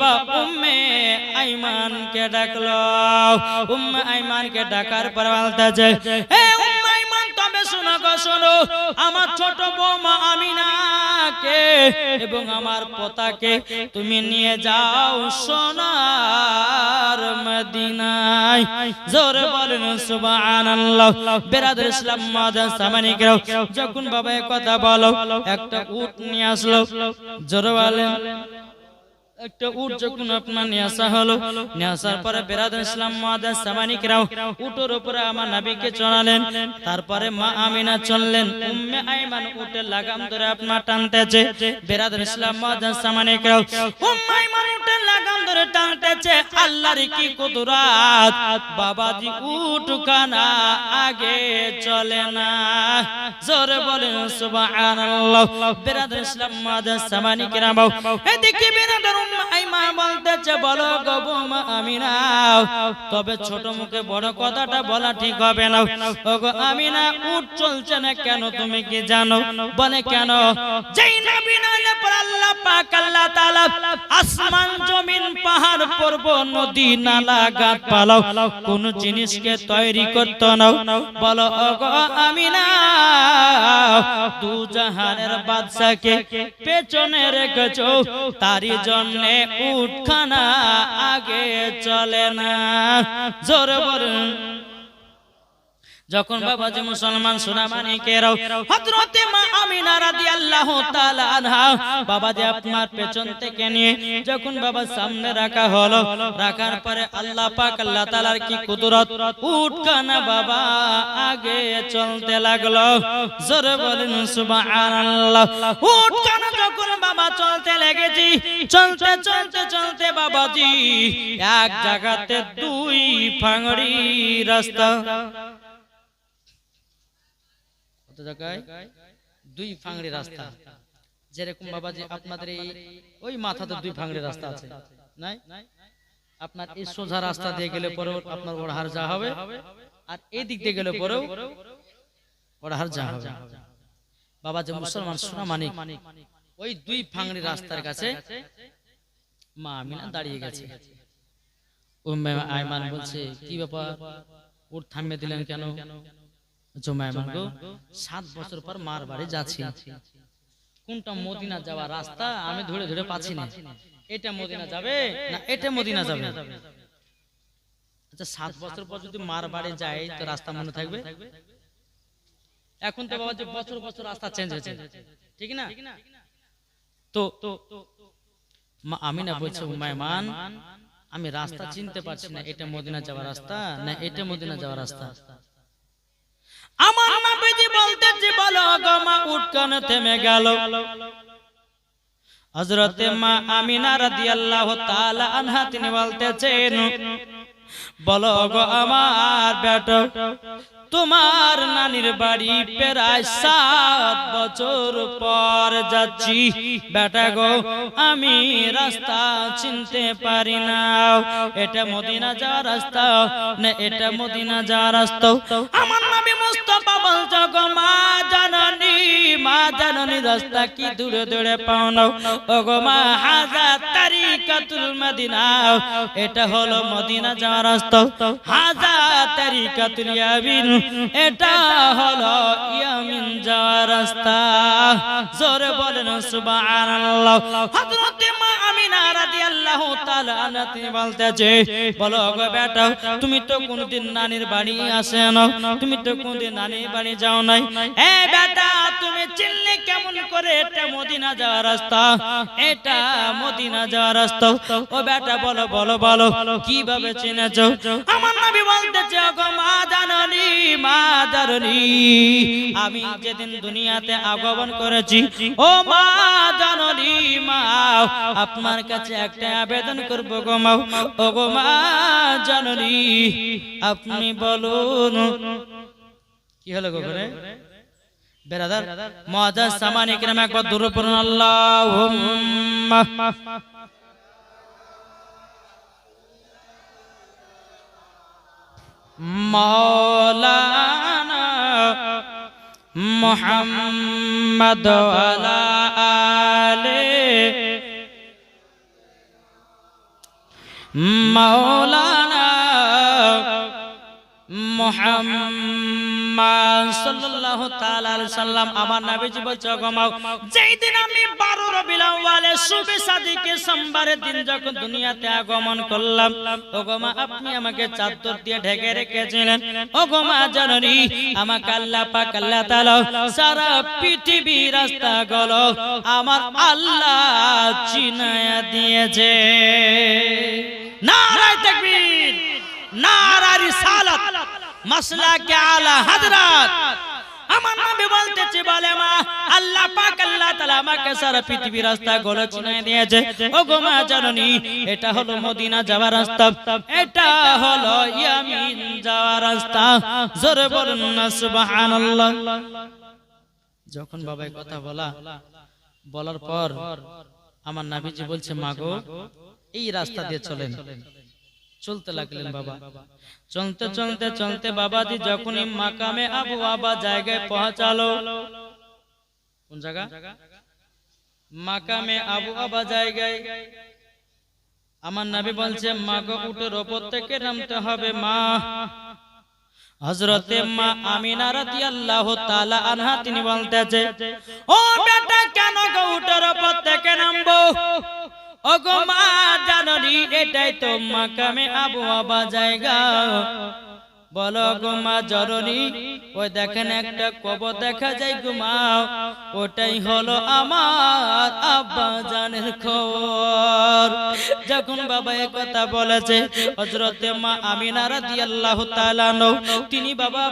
বাবা উম্মে আইমানকে ডাকলো। উম্মে আইমানকে ডাকার পর বলতেছে, হে উম্মে আইমান, তবে শোনো গো শোনো, আমার ছোট বৌমা আমিনাকে এবং আমার পোতাকে তুমি নিয়ে যাও সোনার মদিনায়। জোরে বলেন সুবহানাল্লাহ। বেরাদর ইসলাম মাদান সামানিকরাও, যখন বাবা এই কথা বলো, একটা উট নিয়ে আসলো। জোরে বলেন, একটা উট যখন আপনার নিয়ে আসা হলো, নিয়ে আসার পরে বেরাদর ইসলাম মাদান সামানিকরাও উটের উপরে আমার নবীকে চড়ালেন। তারপরে মা আমিনা চললেন, উম্মে আইমান উটের লাগাম ধরে আপনার টানতেছে। বেরাদর ইসলাম মাদান সামানিকরাও, উম্মে আইমান উটের লাগাম ধরে টানতেছে। আল্লাহর কি কুদরত, বাবাজি উট খানা আগে চলে না। জোরে বলেন সুবহানাল্লাহ। বেরাদর ইসলাম মাদান সামানিকরাও, এদিকে বেরাদর আইমা বলতেছে, বলো গো বৌমা আমিনা, তবে ছোট মুখে বড় কথাটা বলা ঠিক হবে না। ওগো আমিনা, উট চলছে না কেন তুমি কি জানো? বলে কেন? যেই নবী নাইলে পর আল্লাহ পাক আল্লাহ তাআলা আসমান জমিন পাহাড় পর্বত নদী নালা গাছপালা কোন জিনিসকে তৈরি করতে না। বলো ওগো আমিনা, দু জাহানের বাদশাকে পেছনে রেখেছো, তারই জন্য উটখানা আগে চলে না। জোরে বলেন। যখন বাবাজি মুসলমান সোনামানিকেরাও, হযরতে মা আমিনা রাদিয়াল্লাহু তাআলা আনহা বাবাজি আপনার পেছন থেকে নিয়ে যখন বাবা সামনে রাখা হলো, রাখার পরে আল্লাহ পাক আল্লাহ তাআলার কি কুদরত, উটখানা বাবা আগে চলতে লাগলো। জোরে বলেন সুবহানাল্লাহ। উটখানা যখন বাবা চলতে লেগেছি, চলতে চলতে চলতে বাবাজি এক জায়গাতে দুই ফাংড়ি রাস্তা, দুই ফাংড়ি রাস্তা, যেরকম বাবাজি আপনাদের ওই মাথাতে দুই ফাংড়ি রাস্তা আছে নাই? আপনার এই সোজা রাস্তা দিয়ে গেলে পরেও আপনার ওড়াহার যা হবে, আর এই দিক দিয়ে গেলে পরেও ওড়াহার যা হবে। বাবাজি মুসলমান সোনা মানিক ওই দুই ফাংড়ি রাস্তার কাছে মা আমিনা দাঁড়িয়ে গেছে। উম্মে আইমান বলছে, কি ব্যাপার, উট থামিয়ে দিলেন কেন? 7 বছর পর মার বাড়ি যাচ্ছি, কোনটা মদিনা যাওয়ার রাস্তা আমি ধরে ধরে পাচ্ছি না। এটা মদিনা যাবে না এটা মদিনা যাবে? আচ্ছা 7 বছর পর যদি মার বাড়ি যায় তো রাস্তা মনে থাকবে? এখন তো বাবা যে বছর বছর রাস্তা চেঞ্জ হয়েছে, ঠিক না? তো মা আমিনা বলছে, উম্মায়মান, আমি রাস্তা চিনতে পারছি না, এটা মদিনা যাওয়ার রাস্তা না এটা মদিনা যাওয়ার রাস্তা। আমার নবীজি বলতেছে, বলো গো মা, উটখানা থেমে গেল। হযরতে মা আমিনা রাদিয়াল্লাহু তাআলা আনহা তিনি বলতেছেন, বলো গো আমার বেটা, তোমার নানির বাড়ি প্রায় 7 বছর পর যাচ্ছি। বেটা গো, আমি রাস্তা চিনতে পারি না, এটা মদিনা যাওয়ার রাস্তা না এটা মদিনা যাওয়ার রাস্তা। আমার নবী মুস্তাফা বলছে, গো মা জাননী, মা জাননী, রাস্তা কি দূরে দূরে পাও না? ও গো মা, হাযা তারিকাতুল মদিনা, এটা হলো মদিনা যাওয়ার রাস্তা। হাযা তারিকাতুল ইয়ামিন, এটা হলো ইয়ামিন যাওয়ার রাস্তা। জোরে বলেন সুবহানাল্লাহ। হযরতে মা আমিনা রাদিয়াল্লাহু তাআলা আনহা তিনি বলতেছে, বলো গো বেটা, তুমি তো কোনদিন নানির বাড়ি আসে না, তুমি তো কোনদিন নানির বাড়ি যাও নাই। এ বেটা, তুমি চিনলে কেমন করে এটা মদিনা যাওয়ার রাস্তা, এটা মদিনা যাওয়ার রাস্তা? ও বেটা বলো বলো বলো, কিভাবে চিনেছো? আমার নবী বলতেছে, গো মা জাননী, মা জাননী, আমি যেদিন দুনিয়াতে আগমন করেছি, ও মা জাননী, মা আপনার কাছে একটা আবেদন করব গো মা। ও গো মা জাননী, আপনি বলুন। কি হলো গো করে বেরাদার মুআজ্জাজ সামানি کرام, একবার দরুদ পড়ুন, আল্লাহুম্মা মাওলানা মুহাম্মদ ওয়া আলা আলি মাওলানা মুহাম্মদ সাল্লাল্লাহু তাআলা আলাইহি সাল্লাম আমার নবীজি বলছে ওগো যেই দিন আমি 12 রবিউল আউয়ালে শুবে সাদিকে সোমবারের দিন যখন দুনিয়াতে আগমন করলাম ওগো মা আপনি আমাকে চাদর দিয়ে ঢেকে রেখেছিলেন ওগো মা জননী আমাকে আল্লাহ পাক আল্লাহ তাআলা সারা পৃথিবী রাস্তা গুলো আমার আল্লাহ চিনায়া দিয়েছে নারায়ে তাকবীর নারা রিসালাত মাসলাকে আলা হযরত আমার নবী বলতেছে বলে মা আল্লাহ পাক আল্লাহ তাআলা আমাকে সারা পৃথিবী রাস্তা গুলো চিনিয়ে দিয়েছে ওগো মা জননী এটা হলো মদিনা যাওয়ার রাস্তা এটা হলো ইয়ামিন যাওয়ার রাস্তা জোরে বলুন না সুবহানাল্লাহ যখন বাবা এই কথা বলার পর আমার নবীজি বলছে মাগো এই রাস্তা দিয়ে চলেন চলতে লাগলেন বাবা চলতে চলতে চলতে বাবাজি যখনই মাকামে আবু আবা জায়গায় পৌঁছালো কোন জায়গা মাকামে আবু আবা জায়গায় আমার নবী বলছে মাগো উটের উপর থেকে নামতে হবে মা হযরতে মা আমিনা রাদিয়াল্লাহু তাআলা আনহা তিনি বলতেছে ও বেটা কেন গো উটের উপর থেকে নামবো ওগো মা জাননি এটাই তো মাকামে আবু আবা জায়গা বলো গো মা জননী ওই দেখেন একটা কবর দেখা যায় গো মা ওটাই হলো আমার আব্বা জানের খবর যখন বাবা এই কথা বলেছে হযরতে মা আমিনা রাদিয়াল্লাহু তাআলা তিনি বাবা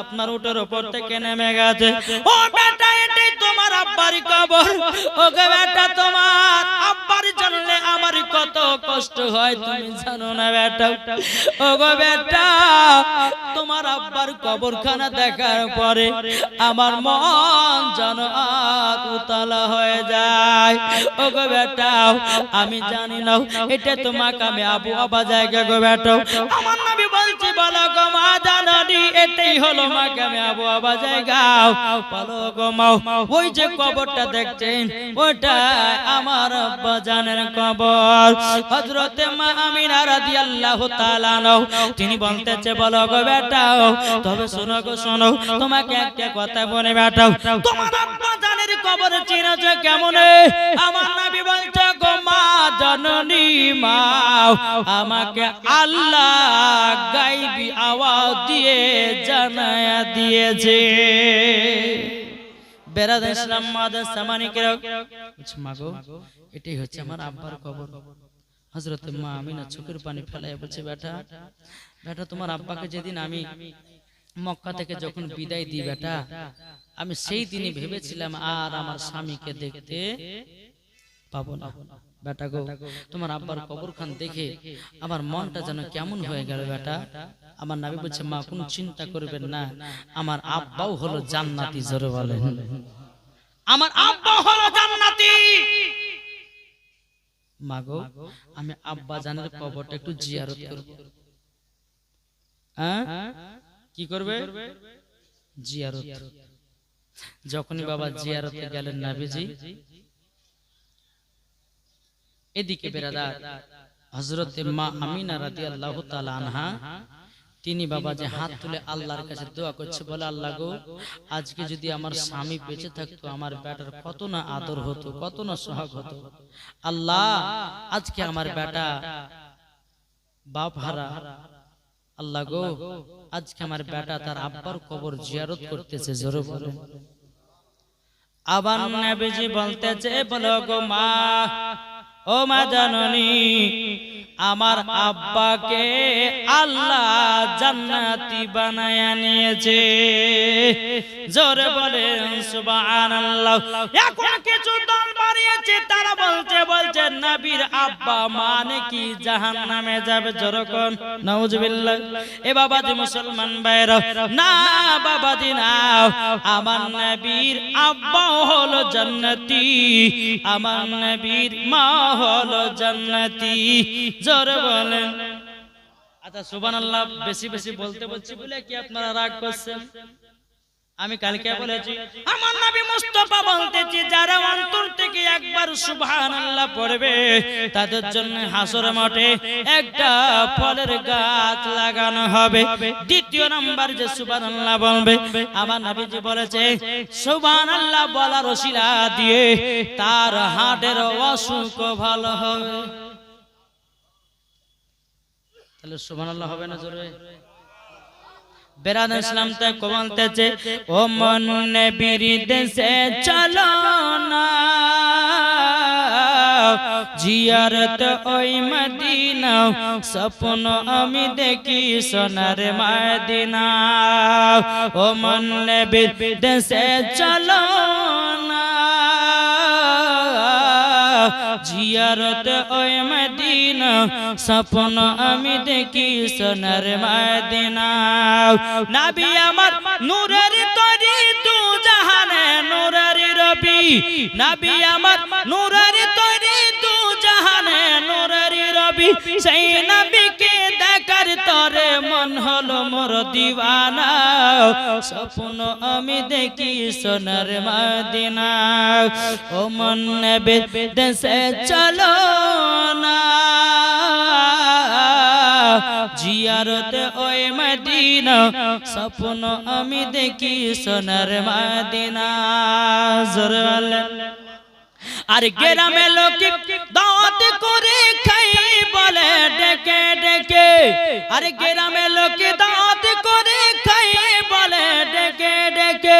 আপনার উটের উপর থেকে নেমে গেছে ও বেটা এটাই তোমার আব্বার কবর ও গো বেটা তোমার আব্বার জানলে আমার কত কষ্ট হয় তুমি জানো না বেটা ও গো বেটা তোমার আব্বার কবরখানা দেখার পরে আমার মন যেন উতলা হয়ে যায় ও গো বেটা আমি জানি না এটা তো মাকামে আবু আবা জায়গা গো বেটা আমার নবী বলছে বলো গো মা জাননি এটাই হলো মাকামে আবু আবা জায়গা বলো গো মা ওই যে কবরটা দেখছেন ওটা আমার আব্বা জানের কবর হযরতে মা আমিনা রাদিয়াল্লাহু তাআলা তিনি বলতেছে বলো গো বেটা তবে শোনো গো শোনো তোমাকে একটা কথা বলে বেটা তোমার আব্বা জানের কবর চিনেছো কেমন আমার নবী বলছে গো মা জননী মা আমাকে আল্লাহ গায়বী আওয়াজ দিয়ে জানায়া দিয়েছে বেরাদার ইসলাম মাদার সামানিকের মাগো এটাই হচ্ছে আমার আব্বার কবর হযরত মা আমিনা চোখের পানি ফেলায় বলছে বেটা বেটা তোমার আব্বাকে যেদিন আমি মক্কা থেকে যখন বিদায় দিই বেটা আমি সেই দিনই ভেবেছিলাম আর আমার স্বামীকে দেখতে পাবো না বেটা গো তোমার আব্বার কবরখান দেখে আমার মনটা যেন কেমন হয়ে গেল বেটা আমার নবী বলছে মা কোনো চিন্তা করবেন না আমার আব্বাও হলো জান্নাতি জোরে বলেন আমার আব্বা হলো জান্নাতি মাগো আমি আব্বা জানের কবরটা একটু জিয়ারত করব কি করবে জিয়ারত যখনই বাবা জিয়ারতে গেলেন নবীজি এদিকে বেরাদার হযরতে মা আমিনা রাদিয়াল্লাহু তাআলা আনহা তিনি বাবা যে হাত তুলে আল্লাহর কাছে দোয়া করছে বলে আল্লাহ গো আজকে যদি আমার স্বামী বেঁচে থাকতো আমার বেটার কত না আদর হতো কত না সোহাগ হতো আল্লাহ আজকে আমার বেটা বাপ হারা আল্লাহ গো আজকে আমার বেটা তার আব্বার কবর জিয়ারত করতেছে জোরে বলেন আবার নবীজি বলতেছে বলো গো মা ও মা জননী আমার আব্বাকে আল্লাহ জান্নাতি বানায়া নিয়েছে জোরে বলেন সুবহানাল্লাহ এখন কিছু দল বাড়িয়েছে তারা বলছে নবীর আব্বা মানে কি জাহান্নামে যাবে জোরকন নাউজুবিল্লাহ এ বাবাজি মুসলমান ভাইরা না বাবাজি না আমার নবীর আব্বা হলো জান্নাতি আমার নবীর মা হলো জান্নাতি জোরে বলেন আচ্ছা সুবহানাল্লাহ বেশি বেশি বলতে বলছি বলে কি আপনারা রাগ করছেন আমি কালকে বলেছি আমার নবী মুস্তাফা বলতেছি যারা অন্তর থেকে একবার সুবহানাল্লাহ পড়বে তাদের জন্য হাসর মাঠে একটা ফলের গাছ লাগানো হবে। দ্বিতীয় নাম্বার যে সুবহানাল্লাহ বলবে আমার নবীজি বলেছে সুবহানাল্লাহ বলার ওসিলা দিয়ে তার হার্টের অসুখ ভালো হবে। তাহলে সুবহানাল্লাহ হবে না জোরে? বেরান ইসলাম তে বলতেছে ও মন নবীর দেশে চলো না জিয়ারত ওই মদিনা স্বপ্ন আমি দেখি সোনার মদিনা। ও মন নবীর দেশে চলো না জিয়ারত ওই মদিনা স্বপ্ন আমি দেখি সোনার মদিনা। নবী আমার নূরের তরি দু জাহানে নূরের রবি নবী আমার নূরের তরি দু জাহানে নূরের রবি সেই নবীকে দেখার তরে মন হলো মোর দিওয়ানা স্বপ্ন আমি দেখি সোনার মদিনা। ও মন নবীর দেশে চলো না জিয়ারত ওই মদিনা স্বপ্ন আমি দেখি সোনার মদিনা। জোরে বলেন। আর গ্রামে লোকে দাওয়াত করে খাই বলে ডেকে ডেকে আর গ্রামে লোকে দাওয়াত করে খাই বলে ডেকে ডেকে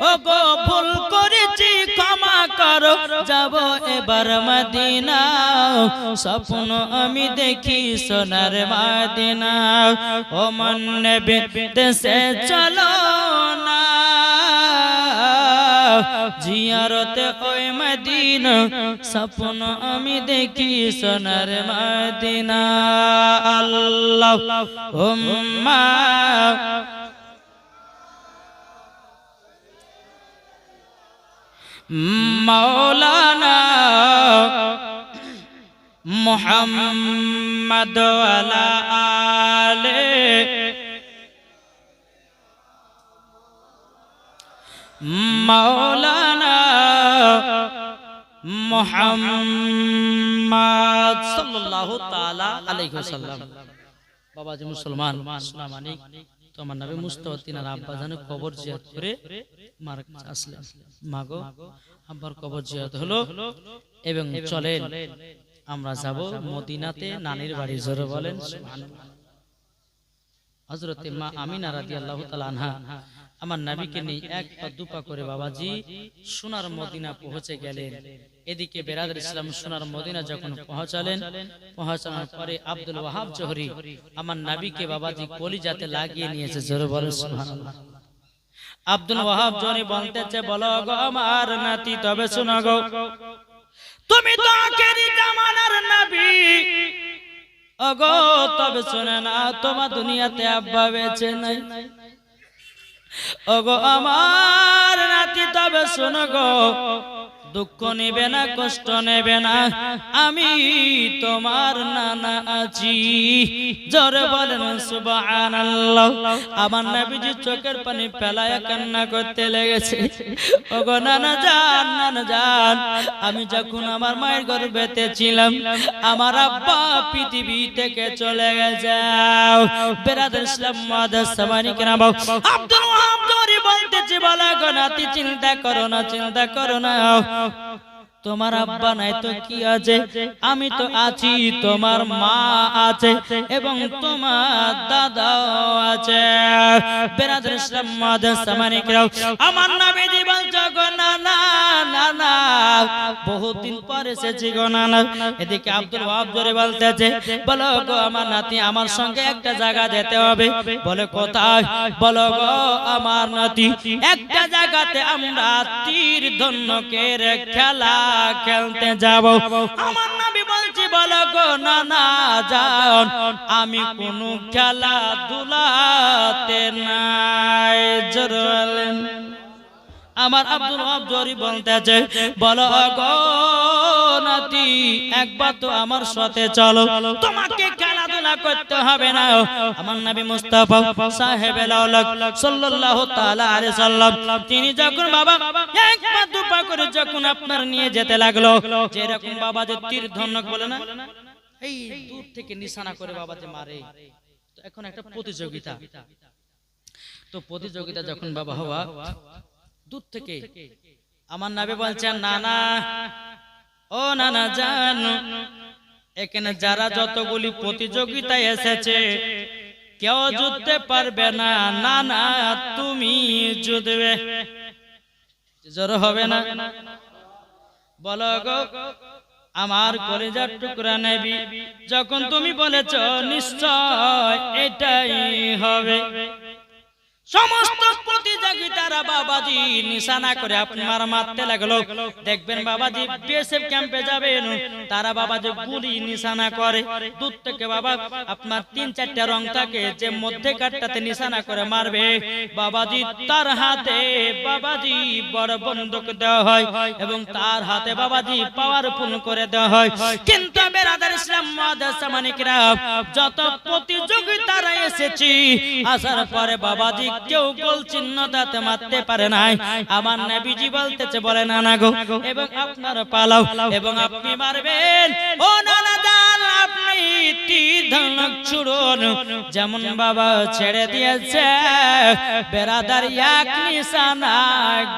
ও গো ভুল করেছি ক্ষমা করো যাব এবার মদিনা স্বপ্ন আমি দেখি সোনার মদিনা। ও মন নবীর দেশে চলো না জিয়ারত ওই মদিনা স্বপ্ন আমি দেখি সোনার মদিনা। আল্লাহুম্মা মাওলানা মুহাম্মদ ওয়ালা আলে মাওলানা মুহাম্মদ সাল্লাল্লাহু তাআলা আলাইহি ওয়াসাল্লাম। বাবাজি মুসলমান মানিক তো আমার নবী মুস্তাফা তিনার আব্বা জানে কবর জিয়ারত করে মার আসলেন। মাগো আব্বার কবর জিয়ারত হলো এবং চলেন আমরা যাব মদিনাতে নানির বাড়ি। জোরে বলেন সুবহানাল্লাহ। হযরত মা আমিনা রাদিয়াল্লাহু তাআলা আনহা আমার নবীকে নিয়ে এক পা দুপা করে বাবাজি সোনার মদিনা পৌঁছে গেলেন। এদিকে বেরাদার ইসলাম সোনার মদিনা যখন পৌঁছানোর পরে আব্দুল ওয়াহাব জোহরি আমার নবীকে বাবাজি কলিজাতে লাগিয়ে নিয়েছে। জোরে বলেন সুবহানাল্লাহ। আব্দুল ওয়াহাব জোহরি বলতেছে বলো গো আমার নাতি তবে শোনো গো তুমি তো আখেরি জামানার নবী ওগো তবে শুনে না তোমার দুনিয়াতে আব্বা বেঁচে নাই। ওগো আমার নাতি তবে শোনো গো দুঃখ নেবে না কষ্ট নেবে না আমি তোমার নানা আছি। জোরে বলেন সুবহানাল্লাহ। আমার নবীজি চোখের পানি ফেলায় কান্না করতে লেগেছে। ওগো নানা জান আমি যখন আমার মায়ের গর্ভেতে ছিলাম আমার আব্বা পৃথিবী থেকে চলে গেছে। বেরাদার ইসলাম মাদ্রাসা মানিক নাম আব্দুল ওয়াহাব জোহরি বলতেছে বলা গো নাতি চিন্তা করো না তোমার আব্বা নাই তো কি আছে আমি তো আছি তোমার মা আছে এবং তোমার দাদাও আছে। বেরাদার ইসলাম মাদ্রাসা মানিক আমার নবীজি বলছে গো নানা বহুত দিন পরে এসেছি গো নানা। এদিকে আব্দুল ওয়াহাব জোরে বলতেছে বলো গো আমার নাতি আমার সঙ্গে একটা জায়গা যেতে হবে। বলে কোথায়? বলো গো আমার নাতি একটা জায়গাতে আমরা তীর ধনুকের খেলা খেলতে যাব। আমার নবী বলছি বলো গো নানা জান আমি কোন খেলাধুলাতে নাই। জোরে বলেন আমার আব্দুল ওয়াহাব জহরি বলতেছে বলো গো নাতি একবার তো আমার সাথে চলো তোমাকে খেলাধুলা করতে হবে না আমার নবী মুস্তাফা সাহেবেল আওলাদ সাল্লাল্লাহু তাআলা আলাইহি সাল্লাম তিনি যখন বাবা এক পা দুপা করে যখন আপনার নিয়ে যেতে লাগলো যেরকম বাবা যে তীর ধনুক বলে না এই দূর থেকে নিশানা করে বাবা যে মারে তো এখন একটা প্রতিযোগিতা তো প্রতিযোগিতা যখন বাবা হওয়া দূর থেকে আমার নবী বলছেন নানা ও নানা জানো এখানে যারা যতগুলি প্রতিযোগিতায় এসেছে কেউ জিততে পারবে না নানা তুমি জিতবে জোর হবে না বলো গো আমার কলিজার টুকরা নবী যখন তুমি বলেছো নিশ্চয় এটাই হবে সমস্ত প্রতিযোগিতারা বাবাজি নিশানা করে আপনার মারতে লাগলো দেখবেন বাবাজি বিএসএফ ক্যাম্পে যাবেন তারা বাবাজি গুলি নিশানা করে দূর থেকে বাবা আপনার 3-4টা রং থাকে যে মধ্যে কাটটাতে নিশানা করে মারবে বাবাজি তার হাতে বাবাজি বড় বন্দুক দেওয়া হয় এবং তার হাতে বাবাজি পাওয়ারফুল করে দেওয়া হয় কিন্তু বেরাদার ইসলাম মাদ্রাসা মানিকরা যত প্রতিযোগিতারা এসেছি আসার পরে বাবাজি কেউ গোল চিহ্ন দাঁতে মারতে পারে নাই আমার নবীজি বলতেছে বলে নানা গো এবং আপনার পালাও এবং আপনি মারবেন ও নানা জান আপনি তীর ধনুক ছুড়ুন যেমন বাবা ছেড়ে দিয়েছে বেরাদার এক নিশানা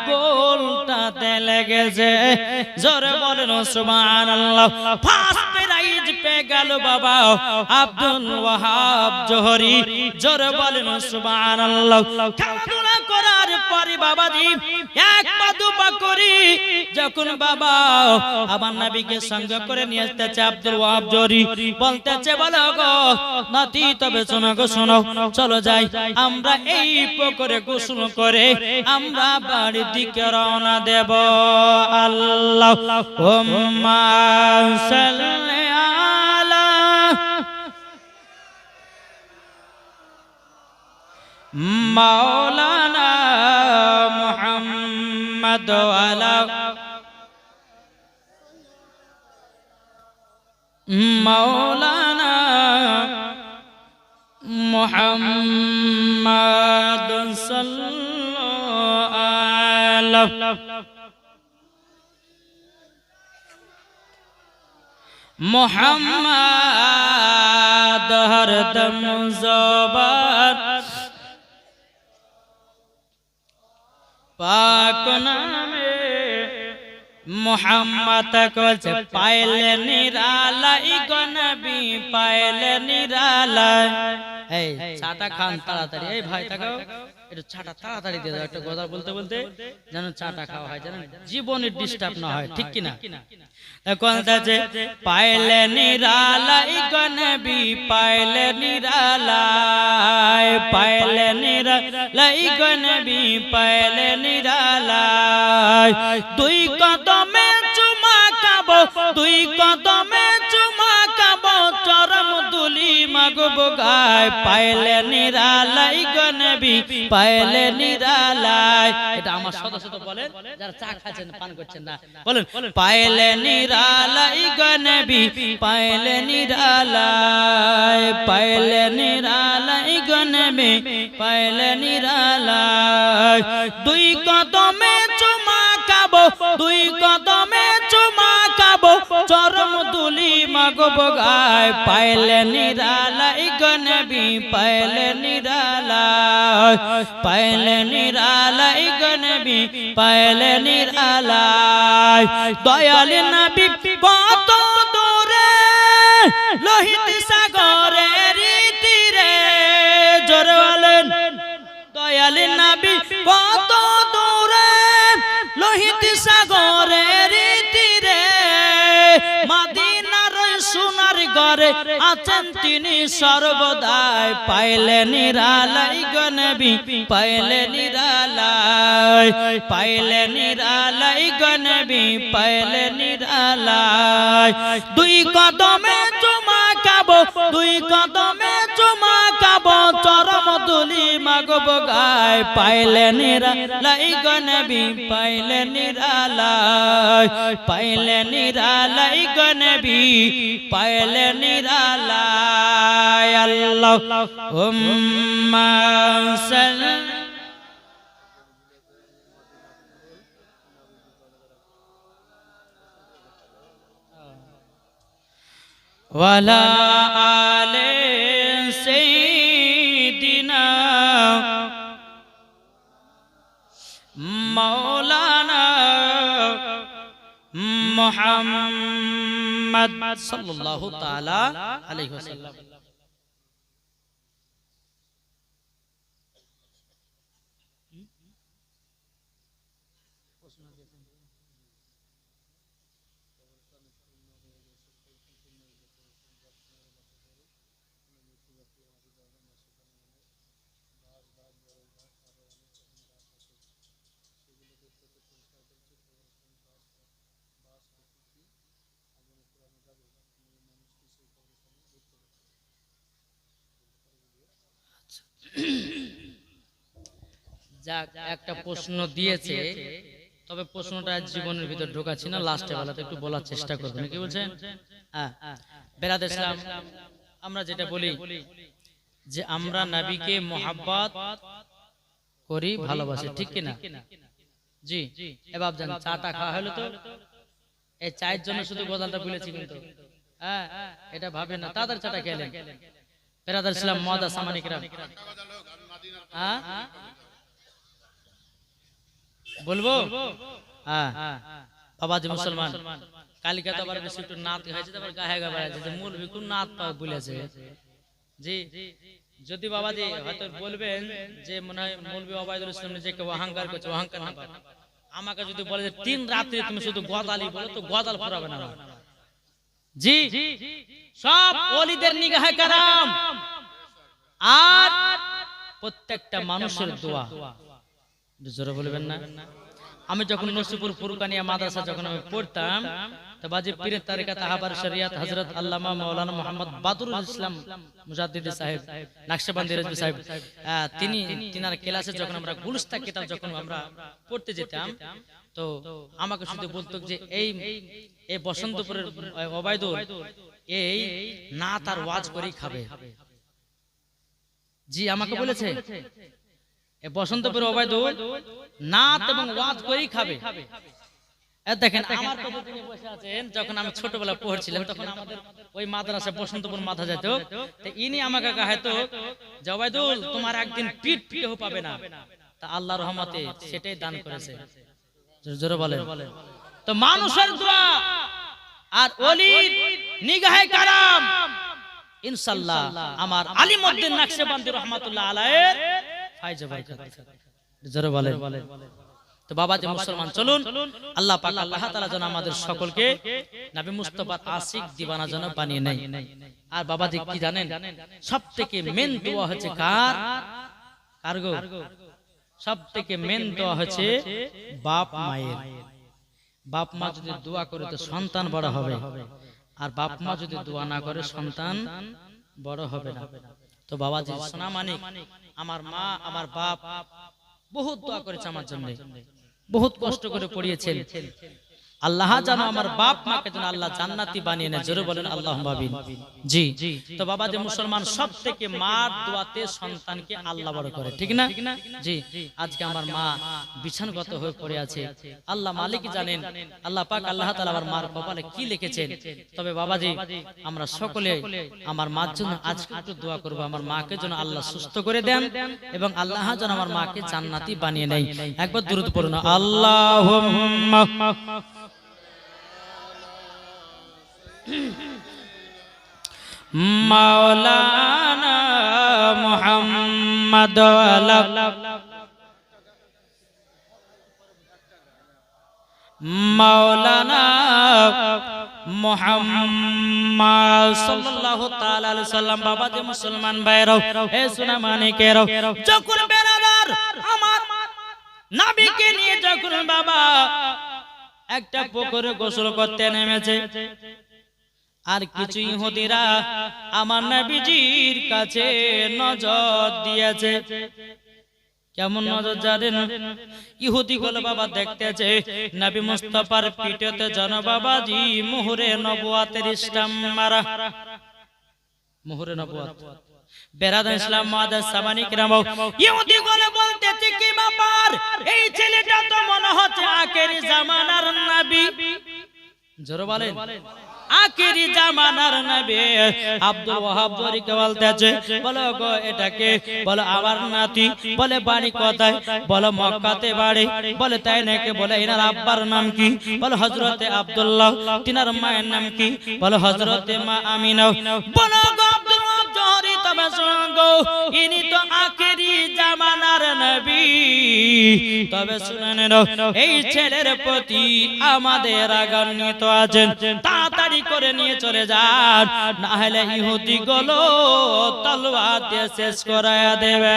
গোলটাতে লেগেছে জোরে বলেন সুবহানাল্লাহ ফার্স্ট প্রাইজ পেয়ে গেল বাবা আব্দুল ওয়াহাব জোহরি জোরে বলেন সুবহানাল্লাহ খেলাধুলা করার পরে বাবাজি এক পা দুপা করি যখন বাবা আমার নবীকে সঙ্গে করে নিয়ে আসতেছে আব্দুল ওয়াহাব জোহরি বলতেছে বলো গো নাতি তবে শোনো গো শোনো চলো যাই আমরা এই পুকুরে গোসল করে আমরা বাড়ির দিকে রওনা দেব আল্লাহুম্মা সাল্লি আলা মাওলানা মুহাম্মদ ওয়ালা মাওলানা মুহাম্মদ সাল্লাল্লাহু আলাইহি মুহাম্মদ হরদম জবান পাক নামে মুহাম্মদ কলছে পাইলে নিরালাই গো নবী পাইলে নিরালাই এই চাটা খান তাড়াতাড়ি এই ভাই তাকাও একটু চাটা তাড়াতাড়ি দিয়ে দাও একটা কথা বলতে বলতে যেন চাটা খাওয়া হয় যেন জীবনে ডিস্টার্ব না হয় ঠিক কি না এখন তাছে পাইলে নিরালাই গো নবী পাইলে নিরালাই পাইলে নিরালাই গো নবী পাইলে নিরালাই দুই কদমে চুমা খাবো দুই কদমে চুমা খাবো চরম দুলি মাগবো গায় পাইলে নিরালাই গো নবী পাইলে নিরালাই এটা আমার সদা সদা বলেন যারা চা খাচ্ছেন পান করছেন না বলেন পাইলে নিরালাই গো নবী পাইলে নিরালাই পাইলে নিরালাই গো নবী পাইলে নিরালাই দুই কদমে চুমা খাবো দুই কদমে চুমা খাবো চরম দুলি মাগবো গায় পাইলে নিরালাই গো নবী পাইলে নিরালাই পাইলে নিরালাই গো নবী পাইলে নিরালাই দয়াল নবী কত দূরে লোহিত সাগরের তীরে জোরে বলেন দয়াল নবী কত দূরে লোহিত সাগরের তীরে মদিনার সোনার ঘরে আছেন তিনি সর্বদাই পাইলে নিরালাই গো নবী পাইলে নিরালাই পাইলে নিরালাই গো নবী পাইলে নিরালাই দুই কদমে চুমা খাবো দুই কদমে চুমা খাবো চরম তুলি মাগো বগায় পাইলে নিরালাই গো নবী পাইলে নিরালাই পাইলে নিরালাই গো নবী পাইলে নিরালাই আল্লাহুম্মা সাল্লি ওয়ালা আলে সাইয়্যিদিনা মাওলানা মুহাম্মদ সাল্লাল্লাহু তাআলা আলাইহি ওয়াসাল্লাম। যাক, একটা প্রশ্ন দিয়েছে, তবে প্রশ্নটা জীবনের ভিতর ঢোকাচ্ছি না, লাস্টে বেলাতে একটু বলার চেষ্টা করবেন। কি বলছেন? বেরাদর ইসলাম, আমরা যেটা বলি যে আমরা নবীকে মোহাব্বত করি, ভালোবাসি, ঠিক কিনা? জি। এবার জান চাটা খাওয়া হলো তো, এই চায়ের জন্য শুধু গোদালটা বলেছি, কিন্তু হ্যাঁ এটা ভাবে না, তাদের চাটা খেলেন। বেরাদর ইসলাম মুআদ্দাস সামানিকরাম, হ্যাঁ বলবো? হ্যাঁ বাবাজি মুসলমান, কালকে তো আবার বেশি একটু নাত হয়েছে, তারপর গায়ে গা বাড়াচ্ছে যে মৌলভী কোন নাত পা বলেছে। জি, যদি বাবাজি হয়তো বলবেন যে মনে হয় মৌলভী ওবায়দুল ইসলাম যে কেউ অহংকার করছে, অহংকার না, আমাকে যদি বলে যে 3 রাত্রে তুমি শুধু গদালি বলো, তো গদাল ফুরাবে না। জি, সব ওলিদের নিগাহে কারাম আর প্রত্যেকটা মানুষের দোয়া। জোরে বলবেন না? আমি যখন নসিপুর ফুরকানিয়া মাদ্রাসা যখন আমি পড়তাম, তো বাজি পীরের তারিকাত আহবার শরিয়াত হযরত আল্লামা মাওলানা মুহাম্মদ বাদরুল ইসলাম মুজাদ্দিদ সাহেব নকশবন্দি রাজবি সাহেব, তিনার ক্লাসে যখন আমরা গুলস্তা কিতাব যখন আমরা পড়তে যেতাম, তো আমাকে শুধু বলতো যে এই বসন্তপুরের ওবায়দুল এই নাত আর ওয়াজ করেই খাবে। জি, আমাকে বলেছে বসন্তপুর ওবায়দুল নাত এবং ওয়াজ করেই খাবে। দেখেন আমার কথা তিনি বসে আছেন, যখন আমি ছোটবেলা পড়ছিলাম তখন আমাদের ওই মাদ্রাসা বসন্তপুর মাথা যেত, তো ইনি আমাকে কহতো যে ওবায়দুল তোমার একদিন পিঠ কেউ পাবে না, তা আল্লাহর রহমতে সেটাই দান করেছে। জোরে বলেন। তো মানুষের দোয়া আর ওলির নিগাহে কারাম ইনশাআল্লাহ আমার আলিমউদ্দিন নকশবন্দি রাহমাতুল্লাহ আলাইহির ফায়জে বরকত। জোরে বলেন। তো বাবাজি মুসলমান, চলুন আল্লাহ পাক আল্লাহ তাআলা যেন আমাদের সকলকে নবী মুস্তাফার আশিক দিওয়ানা যেন বানিয়ে নেয়। আর বাবাজি কি জানেন, সবথেকে মেন দোয়া হচ্ছে কার? কারগো সবথেকে মেন দোয়া হচ্ছে বাপ মায়ের। বাপ মা যদি দোয়া করে তো সন্তান বড় হবে, আর বাপ মা যদি দোয়া না করে সন্তান বড় হবে না। তো বাবাজি সোনা মানিক, আমার মা আমার বাপ বহুত দোয়া করেছে আমার জন্য, বহুত কষ্ট করে পড়িয়েছেন। আল্লাহ জানো আমার বাপ মাকে যেন আল্লাহ জান্নাতি বানিয়ে নেয়। জোরে বলেন আল্লাহুম্মা আমিন। জি, তো বাবাজি মুসলমান, সব থেকে মার দোয়াতে সন্তানকে আল্লাহ বড় করে, ঠিক না? জি, আজকে আমার মা বিছানগত হয়ে পড়ে আছে, আল্লাহ মালিক জানেন, আল্লাহ পাক আল্লাহ তাআলা আমার মার কপালে কি লিখেছেন। তবে বাবাজি আমরা সকলে আমার মার জন্য আজকে একটু দোয়া করব, আমার মাকে যেন আল্লাহ সুস্থ করে দেন এবং আল্লাহ যেন আমার মাকে জান্নাতি বানিয়ে নেয়। একবার দুরূদ পড়ুন, আল্লাহুম্মা মাওলানা মুহাম্মদ মাওলানা মুহাম্মদ সাল্লাল্লাহু তাআলা আলাইহি সাল্লাম। বাবাজি মুসলমান ভাইরাও, হে সোনা মানিকেরাও, যখন বেরাদার আমার নবীকে নিয়ে যখন বাবা একটা পুকুরে গোসল করতে নেমেছে, আর কিছু ইহুদিরা আমার নবীজির কাছে নজর দিয়েছে। কেমন নজর জানেন? ইহুদি গুলো বাবা দেখতেছে নবী মুস্তাফার পিঠেতে যেন বাবাজি মুহরে নবুয়াতের ইসলাম মারা। মুহরে নবুয়াত বেরাদান ইসলাম মাদার সামানি কিরাম ইহুদি গুলো বলতেছে কি ব্যাপার, এই ছেলেটা তো মনে হচ্ছে আখেরি জামানার নবী। জোরে বলেন, আখেরি জামানার নবী। আব্দুল ওয়াহাব জরিকে বলতেছে, বলো গো এটাকে, বলো আমার নাতি, বলে বাড়ি কোথায়, বলো মক্কাতে বাড়ি, বলে তাই নাকি, বলে এনার আব্বার নাম কি, বলো হযরতে আব্দুল্লাহ, তিনার মায়ের নাম কি, বলো হযরতে মা আমিনা। বলো গো আব্দুল ওয়াহাব জহরি, তবে শুনো গো ইনি তো আখেরি জামানার নবী। তবে শুনে নাও এই ছেলের প্রতি আমাদের রাগান্বিত আছেন, তাড়াতাড়ি করে নিয়ে চলে যান, না হলে ইহুদি গুলো তলোয়ার দিয়ে শেষ করায়া দেবে।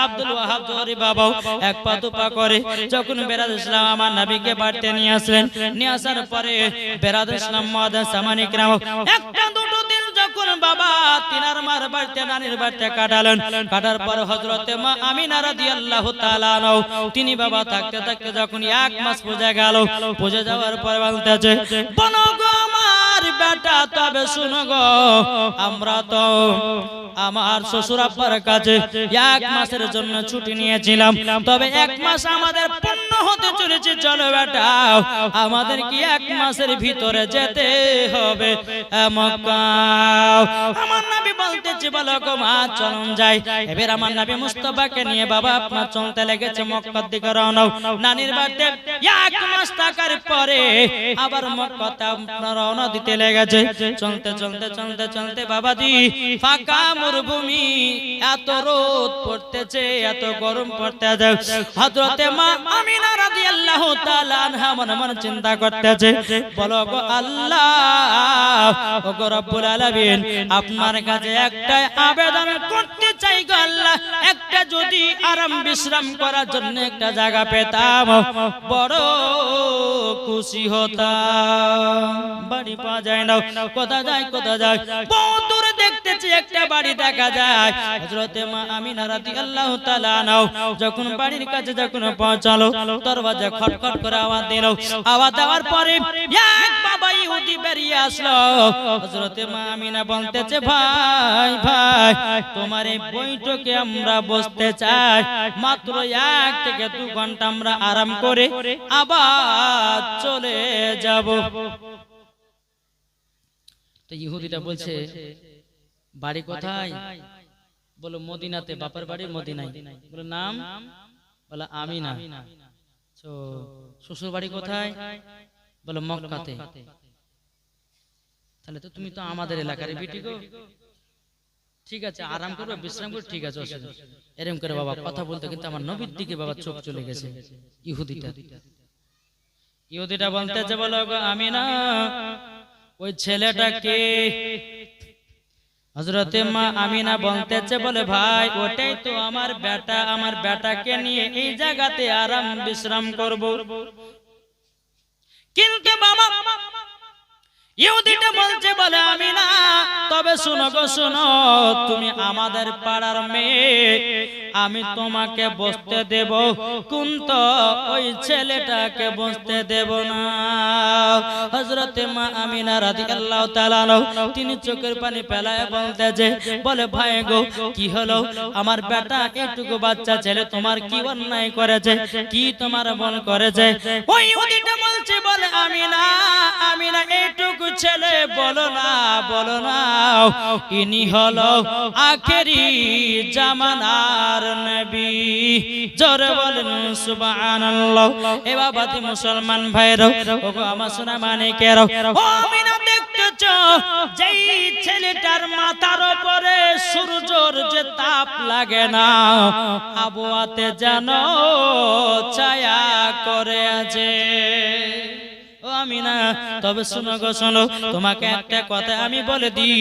আব্দুল ওয়াহাব জহরি বাবা এক পা দুপা করে যখন বেরাদ ইসলাম আমার নবীকে বাড়িতে নিয়ে আসলেন, নিয়ে আসার পরে বেরাদ ইসলাম মাদার সামানি কিরাম একটা দুটো দিন যখন বাবা তিনার মার বাড়িতে নানির বাড়িতে কাটালেন, কাটার পর হযরতে মা আমিনা রাদিয়াল্লাহু তাআলা আনহা তিনি বাবা থাকতে থাকতে যখন এক মাস পূজা গেল, পূজা যাওয়ার পর বলতেছে, বলো গো আমার বেটা, তবে শুনো গো আমরা তো আমার শ্বশুর আব্বার কাছে এক মাসের জন্য ছুটি নিয়েছিলাম, তবে এক মাস আমাদের পূর্ণ হতে চলেছে, চলো বেটা আমাদের কি এক মাসের ভিতরে যেতে হবে মক্কা। আমার নবী বলতেছে, বলো গো মা চলুন যাই। এবার আমার নবী মুস্তাফাকে নিয়ে বাবা আপনার চলতে লেগেছে মক্কার দিকে রওনা। নানির বাড়িতে এক মাস থাকার পরে আবার মক্কাতে আপনার রওনা দিতে লেগেছে। চলতে চলতে চলতে চলতে বাবাজি ফাঁকা মরুভূমি, এত রোদ পড়তেছে, এত গরম পড়তেছে। হযরতে মা আমিনা রাদিয়াল্লাহু তাআলা আনহা মনে মনে চিন্তা করতেছে, বলো গো আল্লাহ, ও গো রব্বুল আলামিন, আপনার কাছে একটা আবেদন করতে চাই গো আল্লাহ, একটা যদি আরাম বিশ্রাম করার জন্য একটা জায়গা পেতাম বড় খুশি হতাম। বাড়ি পাওয়া যায় না, কোথা যায় কোথা যায়, বহু দূরে দেখতেছি একটা বাড়ি দেখা যায়। হযরতে মা আমিনা রাদিয়াল্লাহু তাআলা আনহা যখন বাড়ির কাছে যখন পৌঁছালো, দরজা খটখট করে আওয়াজ দিল। আওয়াজ দেওয়ার পরে এক বাবা ইহুদি বেরিয়ে আসলো। হযরতে মা আমিনা বলতেছে, ভাই ভাই তোমার এই বৈঠকে আমরা বসতে চাই, মাত্র 1 থেকে 2 ঘন্টা আমরা আরাম করে আবার চলে যাব। তো ইহুদিটা বলছে, বাড়ি কোথায়? বলো মদিনাতে, বাবার বাড়ি মদিনায়। বলে নাম? বলে আমিনা। তো শ্বশুর বাড়ি কোথায়? বলে মক্কাতে। তাহলে তো তুমি তো আমাদের এলাকার বিটি গো। ঠিক আছে আরাম করবে, বিশ্রাম করবে, ঠিক আছে অসুবিধা। এরকম করে বাবা কথা বলতে কিন্তু আমার নবীর দিকে বাবা চোখ চলে গেছে। ইহুদিটা বলতেছে, বলো গো আমিনা ওই ছেলেটা কে? হযরতে মা আমিনা বলতেছে, বলে ভাই ওটাই তো আমার বেটা, আমার বেটাকে নিয়ে এই জায়গাতে আরাম বিশ্রাম করব। কিন্তু বাবা ইহুদিটা বলছে, বলে আমিনা তবে শুনো গো শুনো, তুমি আমাদের পাড়ার মেয়ে, আমি তোমাকে বসতে দেব, কিন্তু ওই ছেলেটাকে বসতে দেব না। হযরতে মা আমিনা রাদিয়াল্লাহু তাআলা আনহা তিনি চোখের পানি ফেলায় বলতেছে, বলে ভাই গো কি হলো, আমার বেটা এইটুকু বাচ্চা ছেলে তোমার কি অন্যায় করেছে, কি তোমার মন করেছে? ওই ইহুদিটা বলছে, বলে আমিনা আমিনা এইটুকু ছেলে বলো না, বলো না, ইনি হলো আখেরি জামানার নবী। জোরে বলেন সুবহানাল্লাহ। এ বাবাতি মুসলমান ভাইরা, ওগো আমার সোনা মানিকেরা, ও আমিনা দেখতেছো যেই ছেলেটার মাথার উপরে সূর্যের যে তাপ লাগে না, আবহাওয়াতে যেন ছায়া করে আছে। আমিনা তবে শুনো গো শোনো, তোমাকে একটা কথা আমি বলে দিই,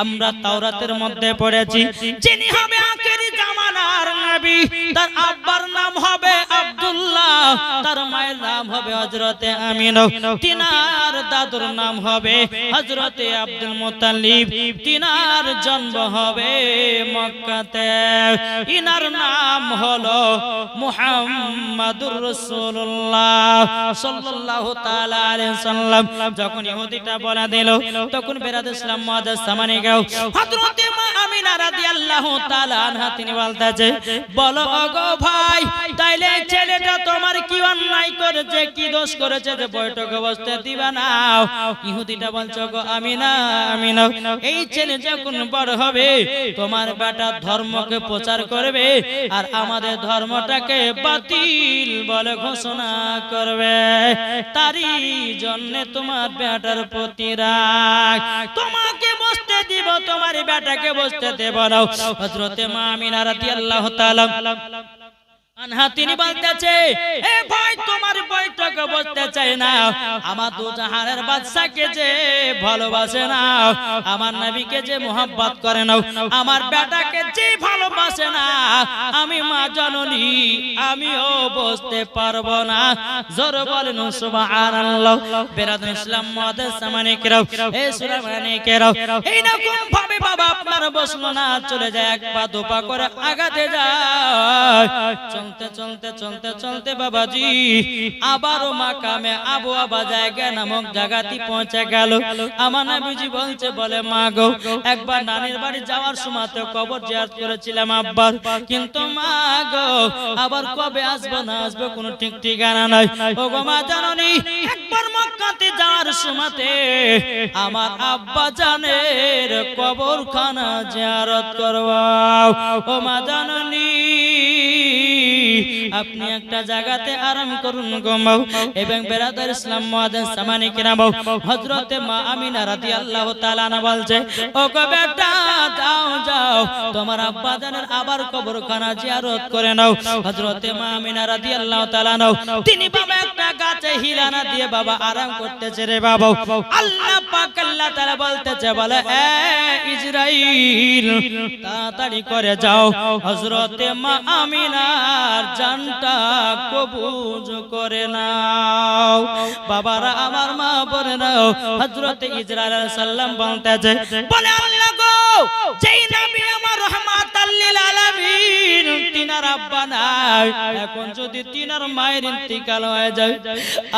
আমরা তাওরাতের মধ্যে পড়েছি যিনি হবে আখেরি জামানার নবী তার আব্বার নাম হবে আব্দুল্লাহ, তার মায়ের নাম হবে হযরতে আমিনা, তিনার দাদুর নাম হবে হযরতে আব্দুল মুত্তালিব, তিনার জন্ম হবে মক্কাতে। ইনার নাম হলো মুহাম্মাদুর রাসূলুল্লাহ সাল্লাল্লাহু তাআলা আলাইহি সাল্লাম। যখন ইহুদিটা বলা দিল তখন বেরাদর ইসলাম মুআজ্জাজ সামানে গাও হযরতে মা আমিনা রাদিয়াল্লাহু তাআলা আনহা তিনি বলতেছে, বলো ওগো ভাই, তাইলে ছেলেটা তোমার কি অন্যায় করেছে, কি দোষ করেছে যে বৈঠকে বসতে দিবা না? ইহুদিটা বলছে, গো আমিনা, আমিনা, এই ছেলে যখন বড় হবে তোমার বেটা ধর্মকে প্রচার করবে আর আমাদের ধর্মটাকে বাতিল বলে ঘোষণা করবে, তারই জন্য তোমার বেটার প্রতি রাগ, তোমাকে বসতে দিব, তোমার বেটাকে বসতে দেব না। হযরতে মা আমিনা রাদিয়াল্লাহু তাআলা আনহা তিনি বলতেছে, এ ভাই তোমার বৈঠকে বসতে চাই না, আমার দু জাহানের বাদশাকে যে ভালোবাসে না, আমার নবীকে যে মোহাব্বত করে না, আমার বেটাকে যে ভালোবাসে না, আমি মা জননী আমিও বসতে পারবো না। জোর বলেন সুবহানাল্লাহ। বেরাদর ইসলাম মুআজ্জাজ সামানে কিরাম, এ সুরামানে কিরাম, এই রকম ভাবে বাবা আপনার বসলো না, চলে যায় এক পা দু পা করে আগাতে যায়। চলতে চলতে চলতে চলতে বাবাজি আবারও মাকামে আবু আবা জায়গা নামক জায়গাতে পৌঁছে গেল। আমার নবীজি বলছে, বলে মা গো, একবার নানির বাড়ি যাওয়ার সময় তো কবর জিয়ারত করেছিলাম আব্বার, কিন্তু মা গো আবার কবে আসবো না আসবো কোনো ঠিক ঠিকানা নাই। ও গো মা জাননি, একবার মক্কাতে যাওয়ার সময়তে আমার আব্বা জানের কবরখানা জিয়ারত করবাও। ও মা জাননি, আপনি একটা জায়গাতে আরাম করুন গো। এবং বেরাদর ইসলাম মুআজ্জাজ সামানে কিরাম, হযরতে মা আমিনা রাদিয়াল্লাহু তাআলা আনহা বলছে, ও গো বেটা যাও যাও, তোমার আব্বা জানের আবার কবরখানা জিয়ারত করে নাও। হযরতে মা আমিনা রাদিয়াল্লাহু তাআলা আনহা তিনি বাবা একটা গাছে হিলানা দিয়ে বাবা আরাম করতেছে রে বাবা। আল্লাহ পাক আল্লাহ তাআলা বলতেছে, বলে এ ইসরাইল তাড়াতাড়ি করে যাও, হযরতে মা আমিনার জানটা কবুজ করে নাও। বাবারা আমার মা বলে নাও, হযরতে ইসরাইল আলাইহিস সালাম বলতেছে, বলে আল্লাহ গো, যেই নবী আমার রাহমাতাল লিল আলামিন তিনার আব্বা নাই, এখন যদি তিনার মায়ের ইন্তিকাল হয়ে যায়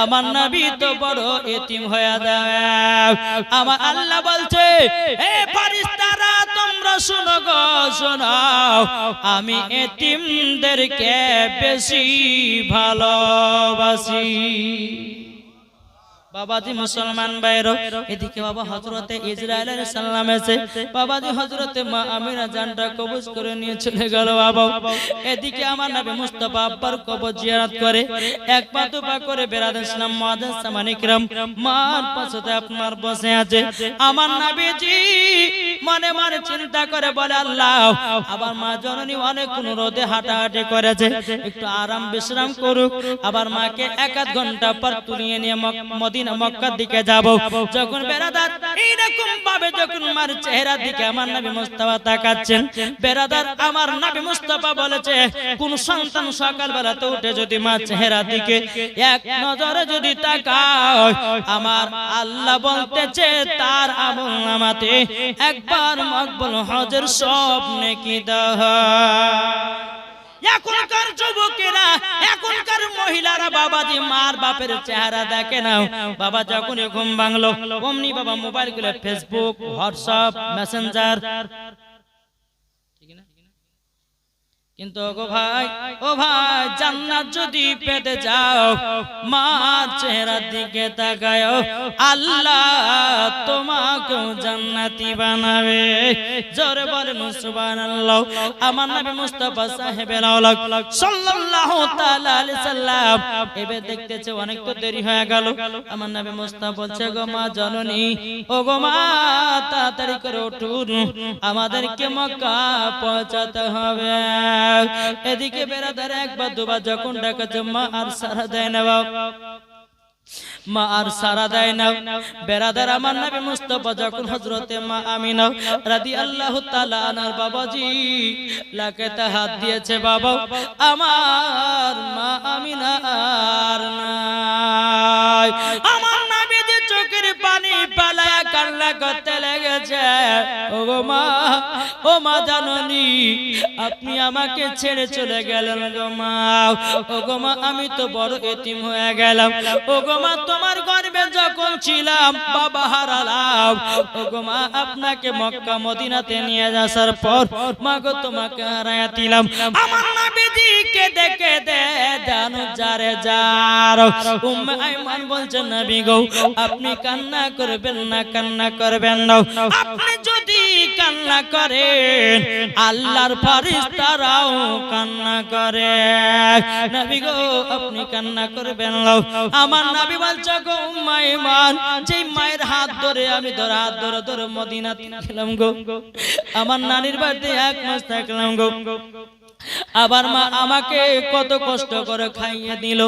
আমার নবী তো বড় এতিম হয়ে যাবে। আমার আল্লাহ বলছে, এ ফেরেশতারা তোমরা শুনো গো, শোনাও, আমি এতিমদেরকে বেশি ভালোবাসি। বাবাজি মুসলমান ভাইরা, এদিকে বাবা হযরতে ইসরাইল আলাইহিস সালাম এসে বাবাজি হযরতে মা আমিনা জানটা কবজ করে নিয়ে চলে গেল বাবা। এদিকে আমার নবী মুস্তাফা আব্বার কবর জিয়ারত করে এক পা দু পা করে বেরাদর ইসলাম মুআজ্জাজ সামানে কিরাম মার পাশে আপনার বসে আছে। আমার নবীজি মনে মনে চিন্তা করে বলে, আল্লাহ আবার মা জননী অনেক রোদে হাঁটাহাঁটি করেছে, একটু আরাম বিশ্রাম করুক, আবার মাকে এক আধ ঘন্টা পর তুলিয়ে নিয়ে মদিনা মক্কার দিকে যাব। যখন বেরাদার এইরকম ভাবে যখন মার চেহারার দিকে আমার নবী মুস্তাফা তাকাচ্ছেন, বেরাদার আমার নবী মুস্তাফা বলেছে, কোন সন্তান সকালবেলাতে উঠে যদি মার চেহারার দিকে এক নজরে যদি তাকায়, আমার আল্লাহ বলতেছে তার আমলনামাতে একবার মকবুল হজের সব নেকি দেওয়া। এখনকার যুবকেরা, এখনকার মহিলারা বাবাজি মার বাপের চেহারা দেখে না, বাবা যখন ঘুম ভাঙলো অমনি বাবা মোবাইল গুলো ফেসবুক, হোয়াটসঅ্যাপ, মেসেঞ্জার, কিন্তু ও ভাই জান্নাত যদি পেতে যাও মার চেহারার দিকে তাকায়, আল্লাহ তোমাকে জান্নাতি বানাবে। জোরে বলেন সুবহানাল্লাহ। আমার নবী মুস্তাফা সাহেবের আওলাদ সাল্লাল্লাহু তাআলা আলাইহি সাল্লাম এবে দেখতেছে অনেক তো দেরি হয়ে গেল। আমার নবী মুস্তাফা বলছে, গো মা জননী, ও গো মা তাড়াতাড়ি করে উঠুন, আমাদেরকে মক্কা পৌঁছাতে হবে। এদিকে বেরাদার একবার দুবার যখন ডাকাছে মা আর সারা দেয় না। মা আর সারা দেয় না। বেরাদার আমার নবী মুস্তাফা যখন হযরতে মা আমিনা রাদিয়াল্লাহু তাআলা আনহার বাবাজি লাকেতে হাত দিয়েছে, বাবা আমার মা আমিনা আর নাই। আমার নবী যে চোখের পানি পালায়া কান্না করতে লেগেছে। ওগো মা, ও মা জাননী, আপনি আমাকে ছেড়ে চলে গেলেন গো মা। ওগো মা, আমি তো বড় এতিম হয়ে গেলাম। ওগো মা, তোমার গর্ভে যখন ছিলাম বাবা হারালাম। ওগো মা, আপনাকে মক্কা মদিনাতে নিয়ে আসার পর মা গো তোমাকে হারায়া দিলাম। আমার নবীজিকে দেখে দে জানো যারে যার। উম্মে আইমান বলছেন, নবী গো আপনি কান্না করবেন না, কান্না করবেন না। আপনি যদি কান্না করেন আল্লাহর ফেরেশতারাও কান্না করে। নবী গো আপনি কান্না করবেন না। আমার নবী বলছে গো উম্মে আইমান, যে মায়ের হাত ধরে আমি হাত ধরে মদিনাতে গেলাম গো, আমার নানির বাড়িতে 1 মাস থাকলাম গো। আবার মা আমাকে কত কষ্ট করে খাইয়ে দিল।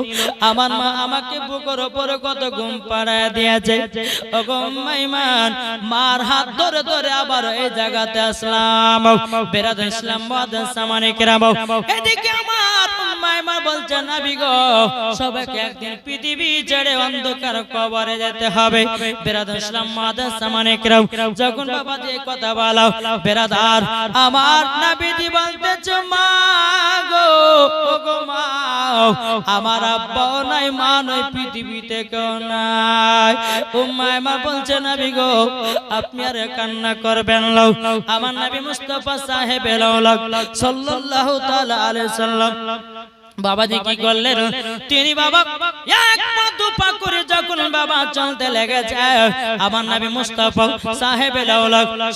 আমার মা আমাকে বুকের উপরে কত ঘুম পাড়ায় দিয়েছে। ওগো উম্মে আইমান, মার হাত ধরে ধরে আবার এই জায়গাতে আসলাম। বেরাদার ইসলাম মুআদ্দাস সামানে কিরাম, এদিকে আমার উম্মে আইমান বলছে, নবী গো সবাইকে একদিন পৃথিবী ছেড়ে অন্ধকার কবরে যেতে হবে। বেরাদার ইসলাম মুআদ্দাস সামানে কিরাম, যখন বাবা যে কথা বলা, বেরাদার আমার নবীজি বলতেছে, মা গো, ওগো মা, আমার আব্বাও নাই, মা নাই, পৃথিবীতে কেউ নাই। উম্মে আইমান বলছে, নবী গো আপনি আর কান্না করবেন না। আমার নবী মুস্তাফা সাহেব সাল্লাল্লাহু তাআলা আলাইহি সাল্লাম বাবাজি কি করলেন, তিনি বাবা এক পা দু পা করে যখন বাবা চলতে লেগেছে, আমার নবী মুস্তাফা সাহেব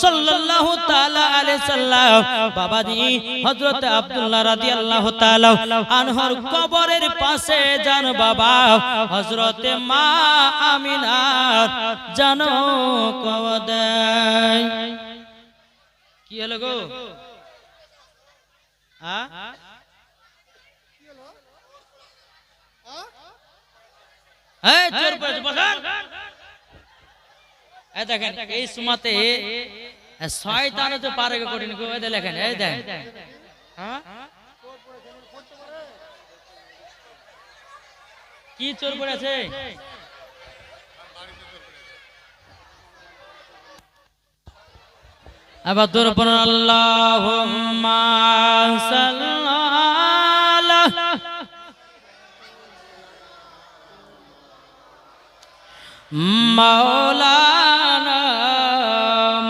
সাল্লাল্লাহু তাআলা আলাইহি সাল্লাম বাবাজি হযরত আব্দুল্লাহ রাদিয়াল্লাহু তাআলা আনহর কবরের পাশে যান বাবা হযরত মা আমিনার জানো কবর। কি হলো গো? দেখেন এই সুমাতে শয়তান তো পারে কঠিন লেখেন। এই দেখেন কি চোর পড়েছে। আবার তোর আল্লাহুম্মা সাল্লাল্লাহু মাওলানা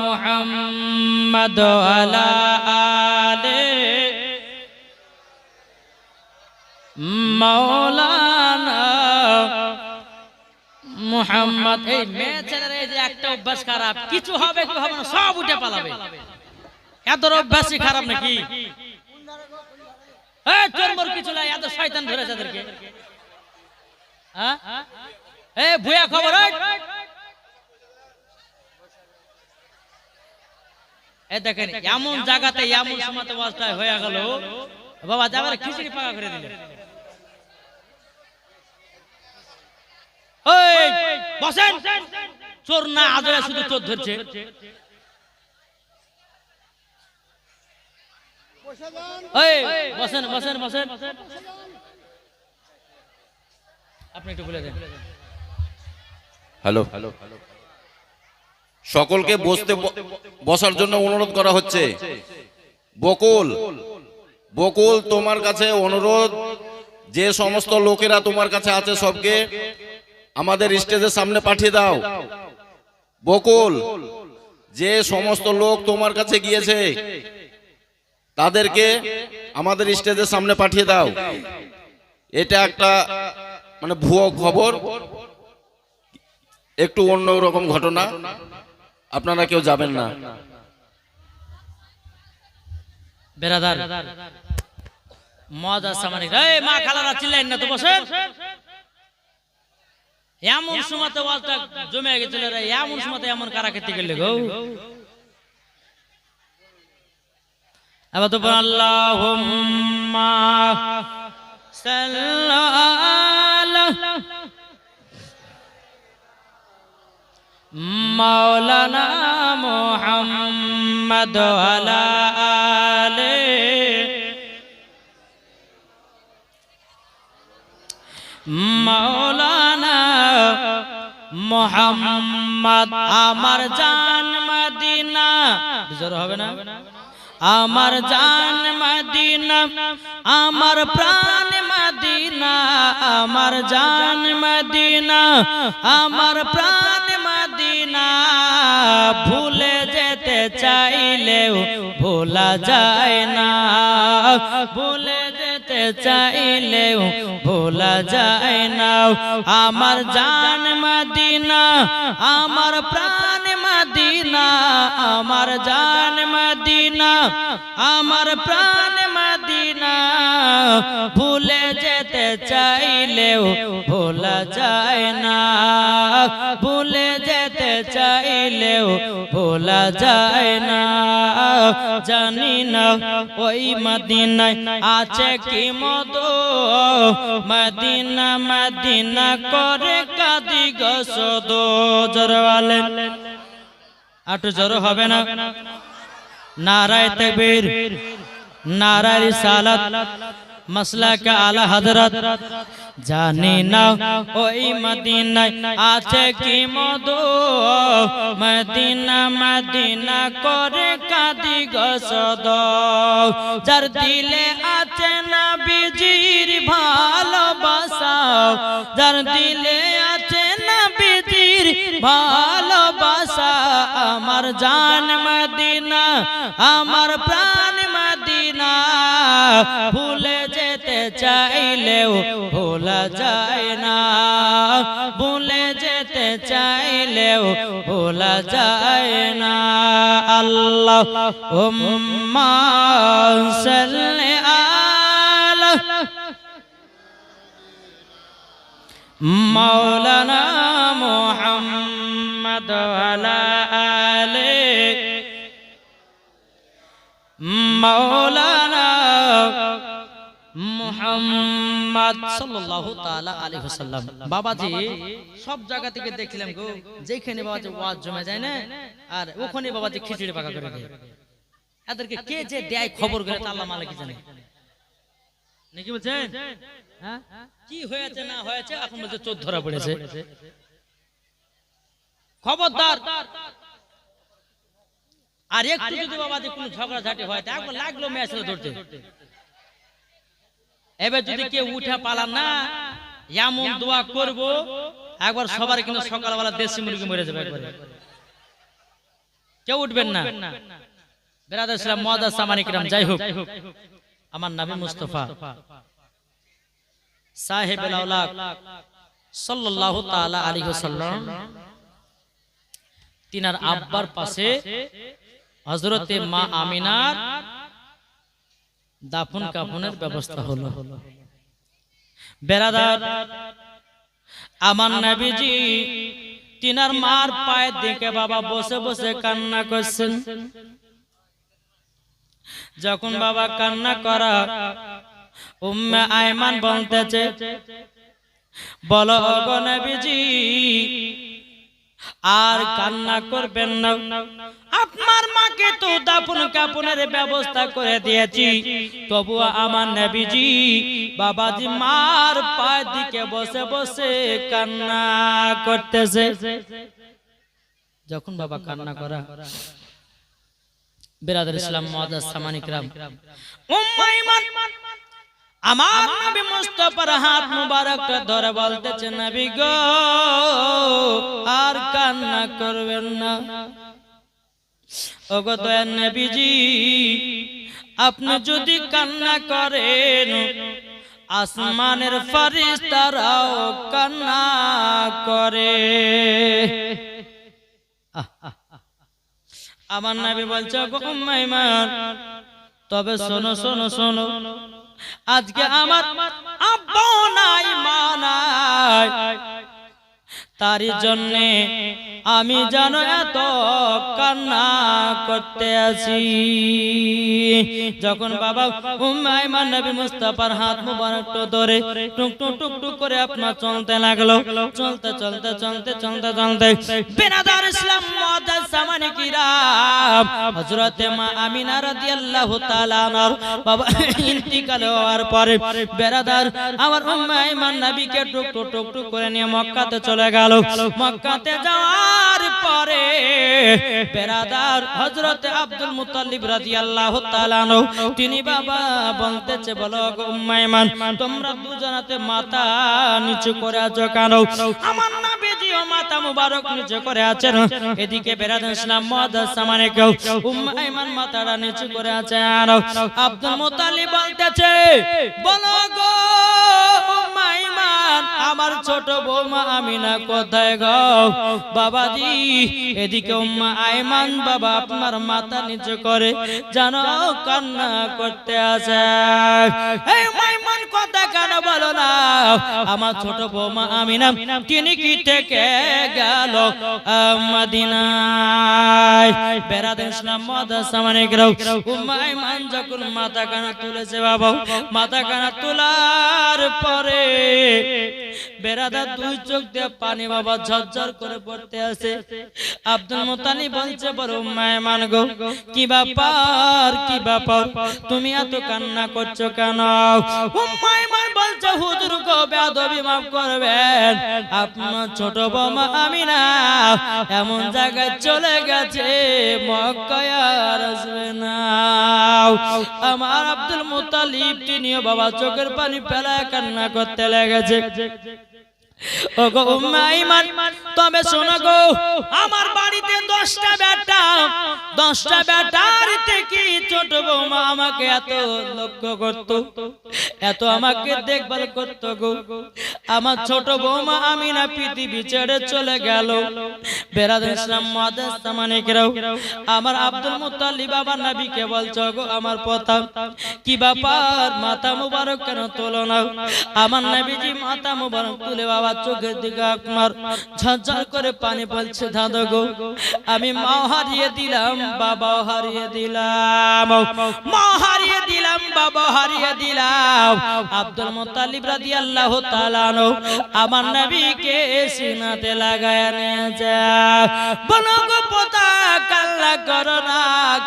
মুহাম্মদ আলা আলে মাওলানা মুহাম্মদ। এই মেয়ে ছেলের এই যে একটা অভ্যাস খারাপ, কিছু হবে কি হবে না সব উঠে পালাবে। এত অভ্যাসই খারাপ নাকি? এই তোর মোর কিছু নাই, এত শয়তান ধরেছে এদেরকে। হ্যাঁ এই ভুয়া খবর। এই দেখেন এমন জায়গাতে এমন সময় অবস্থায় হয়ে গেল বাবা যাবার খিচুড়ি পাকা করে দিল। বসেন, চোর না আজরে শুধু চোর ধরছে। বসেন বসেন বসেন, আপনি একটু বলে দেন। হ্যালো, সকলকে বসার জন্য অনুরোধ করা হচ্ছে। বকুল, বকুল তোমার কাছে অনুরোধ, যে সমস্ত লোকেরা তোমার কাছে আছে সবকে আমাদের স্টেজের সামনে পাঠিয়ে দাও। বকুল, যে সমস্ত লোক তোমার কাছে গিয়েছে তাদেরকে আমাদের স্টেজের সামনে পাঠিয়ে দাও। এটা একটা মানে ভুয়ো খবর, একটু অন্যরকম ঘটনা, আপনারা কেউ যাবেন না। বেরাদার মজা সামানি মা খালারা চিল্লাইন না তো, বসেন। এমন সময় ওয়াজটা জমে গেছিল রে, এমন সময় এমন কারা খেতে গেলে গো। এবার তো আল্লাহুম্মা সাল্লাল্লাহু মাওলানা মুহাম্মদ আলা আলে মাওলানা মুহাম্মদ আমার জান মদিনা জোর হবে না আমার জান মদিনা আমার প্রাণ মদিনা আমার জান মদিনা আমার প্রাণ মদিনা ভুলে যেতে চাইলেও ভোলা যায় না ভুলে যেতে চাইলেও ভোলা যায় না আমার জান মদিনা আমার প্রাণ মদিনা আমার জান মদিনা আমার প্রাণ মদিনা ভুলে যেতে চাইলেও ভোলা যায় না ভুলে যেতে চাইলেও ভোলা যায় না জানি না ওই মদিনায় আছে কি মধু মদিনা মদিনা করে কাঁদি গো শুধু জোরে বলেন একটু জোরে হবে না নারায়ে তাকবীর নারায়ে রিসালাত মাসলাক আলা হযরত জানি না ওই মদিনায় আছে কি মধু মদিনা মদিনা করে কাঁদি গো শুধু যার দিলে আছে নবীজির ভালোবাসা যার দিলে আছে নবীজির ভালোবাসা আমার জান মদিনা আমার প্রাণ মদিনা ভুলে যেতে চাইলেও ভোলা যায় না ভুলে যেতে চাইলেও ভোলা যায় না আল্লাহুম্মা সাল্লি আলা মাওলানা মুহাম্মদ আলা আলে মাওলানা মুহাম্মদ সাল্লাল্লাহু তাআলা আলাইহি ওয়াসাল্লাম বাবাজি সব জায়গা থেকে দেখলাম গো যেখানে বাবাজি ওয়াজ জমে যায় না আর ওখানে বাবাজি খিচুড়ি পাকা করে দেয় এদেরকে কে যে দেয় খবর করে তা আল্লাহ মালিক জানে নাকি বলছেন হ্যাঁ কি হয়েছে না হয়েছে এখন বলছে চোর ধরা পড়েছে খবরদার আর একটু যদি বাবাজি কোনো ঝগড়া ঝাঁটি হয় তা একবার লাগলো মেয়েছে ধরতে এবার যদি কেউ উঠে পালান না এমন দোয়া করব একবার সবার কিন্তু সকালবেলা দেশি মুরগি মরে যাবে একবার কেউ উঠবেন না বেরাদার ইসলাম মুআদ্দাস সামানি কিরাম যাই হোক আমার নবী মুস্তাফা সাহেবুল আওলাদ সাল্লাল্লাহু তাআলা আলাইহি ওয়াসাল্লাম তিনার আব্বার পাশে হযরতে মা আমিনার দাফন কাফনের ব্যবস্থা হলো বেরাদার আমার নবীজি তিনার মার পায়ের দিকে বাবা বসে বসে কান্না করছেন যখন বাবা কান্না করা উম্মে আয়মান বলতেছে বলো গো নবীজি আর কান্না করবেন না আপনার মাকে তো দাফন কাফনের ব্যবস্থা করে দিয়েছি তবু আমার নবীজি বাবাজি মার পায়ের দিকে বসে বসে কান্না করতেছে যখন বাবা কান্না করা বিরাদর ইসলাম মুআদ্দাস সামানি কিরাম উম্মে আয়মান আমার নবী মুস্তাফার হাত মুবারক ধরে বলতেছে নবী গো আর কান্না করবেন না ওগো দয়ার নবীজি আপনি যদি কান্না করেন আসমানের ফেরেশতারাও কান্না করে আমার নবী বলছে গো উম্মে আয়মান তবে শোনো শোনো শোনো আজকে আমার আব্বা নাই মা নাই তারই জন্য আমি জানো এত কান্না করতে আছি। যখন বাবা উম্মে আইমান নবী মুস্তাফার হাত মুবারক ধরে টুক টুক টুক টুক করে আপনার চলতে লাগলো, চলতে চলতে চলতে চলতে চলতে বিরাদার ইসলাম মুআজ্জাজ সামানে কিরাম হযরতে মা আমিনা রাদিয়াল্লাহু তাআলা আনহার বাবা ইন্তিকাল হওয়ার পরে বিরাদার আমার উম্মে আইমান নবীকে টুক টুক টুক টুক করে নিয়ে মক্কাতে চলে গেল। মক্কাতে যাওয়ার পরে বিরাদার হযরতে আব্দুল মুত্তালিব রাদিয়াল্লাহু তাআলা আনহু তিনি বাবা বলতেছে, বলো গো উম্মে আইমান তোমরা দুজনাতে মাথা নিচু করে আছো কেন? আমার নবীজিও মাথা মুবারক নিচু করে আছেন, এদিকে বিরাদার ইসলাম মুআজ্জাজ সামানে কেউ উম্মে আইমান মাথাটা নিচু করে আছেন। আব্দুল মুত্তালিব বলতেছে, বলো গো উম্মে আইমান আমার ছোট বৌমা আমিনা কোথায় গো? বাবাজি এদিকে উম্মে আইমান বাবা আপনার মাথা নিচু করে জানো কান্না করতে আছে। এই উম্মে আইমান কথা কেন বলো না? আমার ছোট বৌমা আমিনা তিনি কি থেকে গেল মদিনায়। বিরাদার ইসলাম মুআজ্জাজ সামানে কেউ উম্মে আইমান যখন মাথা কানা তুলেছে বাবা, মাথা কানা তোলার পরে বিরাদার দুই চোখ দিয়ে পানি বাবা ঝরঝর করে পড়তে আছে। আব্দুল মুত্তালিব বলছে, বড় উম্মে আইমান গো কি ব্যাপার, কি ব্যাপার তুমি এত কান্না করছো কেন? উম্মে আইমান বলছে, হুজুর গো বেয়াদবি মাফ করবেন, আপনার ছোট বৌমা আমিনা এমন জায়গায় চলে গেছে মক্কায় আর আসবে না। আমার আব্দুল মুত্তালিব তিনিও বাবা চোখের পানি ফেলায় কান্না করতে লেগেছে। ওগো উম্মে আইমান তবে শোনো গো, আমার বাড়িতে 10টা বেটা, 10টা বেটার থেকে ছোট বৌমা আমাকে এত লক্ষ্য করত, এত আমাকে দেখভাল করত গো। আমার ছোট বৌমা আমিনা পৃথিবী ছেড়ে চলে গেল। বিরাদার ইসলাম মুআজ্জাজ সামানে কেউ আমার আব্দুল মুত্তালিব বাবা নবীকে বলছো গো আমার পথা কি ব্যাপার, মাথা মুবারক কেন তোলো না? আমার নবীজি মাথা মুবারক তুলে বাবা চোখের দিকে আপনার ঝরঝর করে পানি পড়ছে। দাদা গো আমি মা হারিয়ে দিলাম, বাবা হারিয়ে দিলাম, মা হারিয়ে দিলাম, বাবা হারিয়ে দিলাম। আব্দুল মুত্তালিব রাদিয়াল্লাহু তাআলা আনহু আমার নবীকে সিনাতে লাগায়া নিয়েছে। বলো গো পোতা কান্না করো না,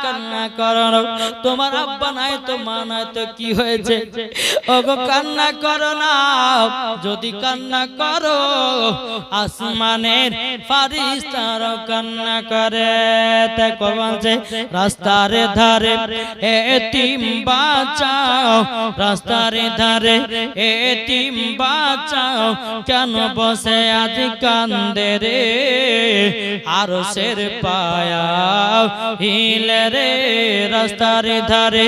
কান্না করো না, তোমার আব্বা নাই তো মা নাই তো কি হয়েছে? ওগো কান্না করো না, যদি কান্না করো আসমানের ফারিস্তারা কান্না করে। তাই বলছে রাস্তার ধারে এতিম বাঁচাও, রাস্তার ধারে এতিম বাঁচাও, কেন বসে আজ কান্দে রে আরশের পায়া হিলে রে। রাস্তার ধারে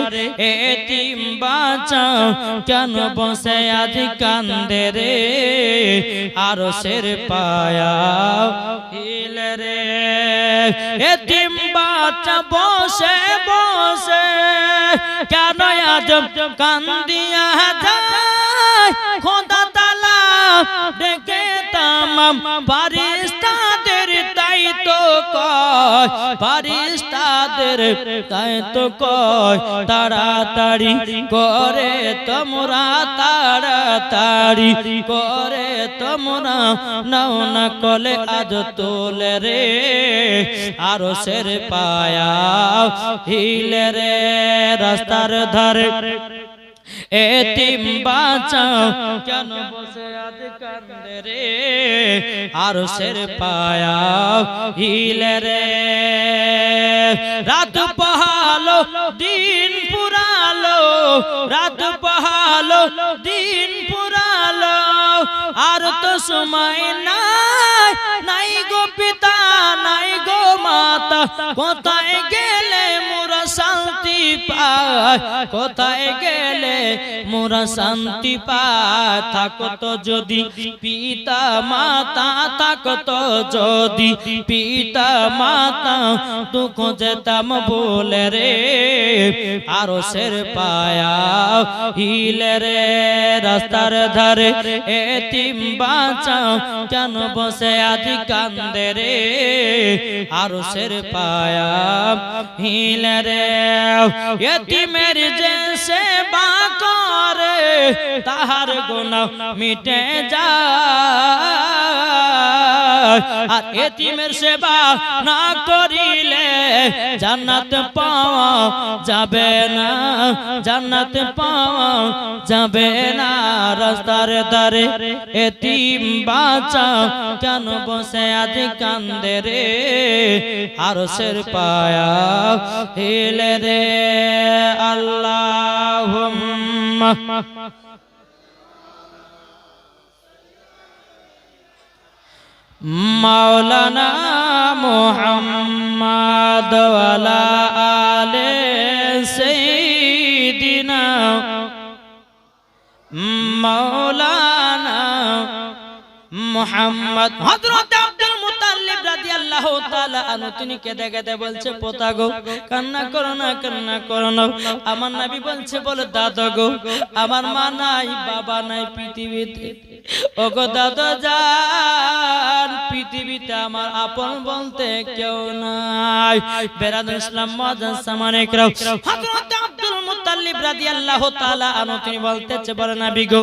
এতিম বাঁচাও, কেন বসে আজ কান্দে রে আরশের পায়া হিলে রে। এতিম বাচ্চা বসে বসে কেন আজ কান্দিয়া যায়? খোদা তাআলা ডেকে তামাম ফারিস্তাদের দায়িত্ব কয়, ফারিস্তাদের দায়িত্ব কয় তাড়াতাড়ি করে তোমরা, তাড়াতাড়ি করে তোমরা নাও না কলে আজ তোলে রে আরশের পায়া হিলে রে। রাস্তার ধারে এতিম বাঁচাও, কেন বসে আজ কান্দে রে আরশের পায়া হিলে রে। রাত পাহালো দিন পুরালো, রাত পাহালো দিন পুরালো, আর তো সময় নাই, নাই গো পিতা নাই গো মাতা, কোথায় গেলে মোরা শান্তি পায়, কোথায় গেলে মোরা শান্তি পায়? থাকতো যদি পিতা মাতা, থাকতো যদি পিতা মাতা, দুঃখ যেতাম বলে রে আরশের পায়া হিলে রে রাস্তার ধারে এতিম বাচ্চা কেন বসে আদি কান্দে রে আরশের পায়া হিলে রে এতিমের যে সেবা করে তাহার গুনাহ মিটে যায় আর এতিমের সেবা না করিলে জান্নাত পাওয়া যাবে না জান্নাত পাওয়া যাবে না রাস্তার ধারে এতিম বাচ্চা কেন বসে আজ কান্দে রে আরশের পায়া হিলে রে আল্লাহুম্মা মাওলানা মুহাম্মদ ওয়ালা আলে সাইয়্যিদিনা মাওলানা মুহাম্মদ হযরত আব্দুল মুত্তালিব রাদিয়াল্লাহু তাআলা আনহু তিনি কেঁদে কেঁদে বলছে পোতা গো কান্না করো না আমার নবী বলছে বলে দাদা গো আমার মা নাই বাবা নাই পৃথিবীতে ওগো দাদা জান পৃথিবীতে আমার আপন বলতে কেউ নাই বেরাদুল ইসলাম মুআজ্জাজ সামানে ইকরাম হযরত আব্দুল মুত্তালিব রাদিয়াল্লাহু তাআলা আনহু তিনি বলতেছে বলে নবী গো